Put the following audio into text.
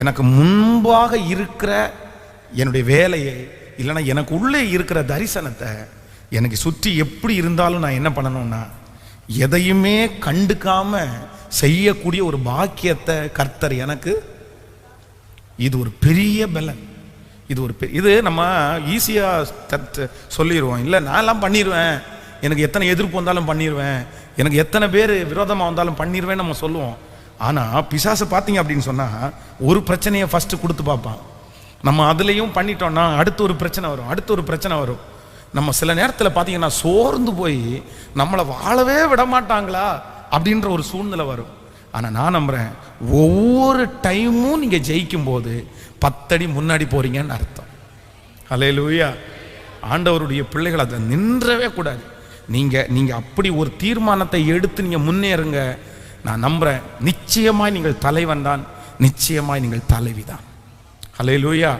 எனக்கு முன்பாக இருக்கிற என்னுடைய வேலையை இல்லைன்னா எனக்கு உள்ளே இருக்கிற தரிசனத்தை எனக்கு சுற்றி எப்படி இருந்தாலும் நான் என்ன பண்ணணும்னா எதையுமே கண்டுக்காம செய்யக்கூடிய ஒரு பாக்கியத்தை கர்த்தர் எனக்கு, இது ஒரு பெரிய பலன். இது நம்ம ஈஸியாக சொல்லிடுவோம், இல்லை நான்லாம் பண்ணிடுவேன், எனக்கு எத்தனை எதிர்ப்பு வந்தாலும் பண்ணிடுவேன், எனக்கு எத்தனை பேர் விரோதமாக வந்தாலும் பண்ணிடுவேன் நம்ம சொல்லுவோம். ஆனால் பிசாசை பார்த்தீங்க அப்படின்னு சொன்னால் ஒரு பிரச்சனையை ஃபஸ்ட்டு கொடுத்து பார்ப்பான். நம்ம அதுலேயும் பண்ணிட்டோம்னா அடுத்து ஒரு பிரச்சனை வரும். நம்ம சில நேரத்தில் பார்த்தீங்கன்னா சோர்ந்து போய் நம்மளை வாழவே விட மாட்டாங்களா அப்படின்ற ஒரு சூழ்நிலை வரும். ஆனால் நான் நம்புகிறேன், ஒவ்வொரு டைமும் நீங்கள் ஜெயிக்கும் போது 10 அடி முன்னாடி போறீங்கன்னு அர்த்தம். ஹல்லேலூயா. ஆண்டவருடைய பிள்ளைகள் அதை நின்றவே கூடாது. நீங்கள் அப்படி ஒரு தீர்மானத்தை எடுத்து நீங்கள் முன்னேறுங்க. நான் நம்புகிறேன், நிச்சயமாய் நீங்கள் தலைவன் தான், நிச்சயமாய் நீங்கள் தலைவிதான். ஹல்லேலூயா.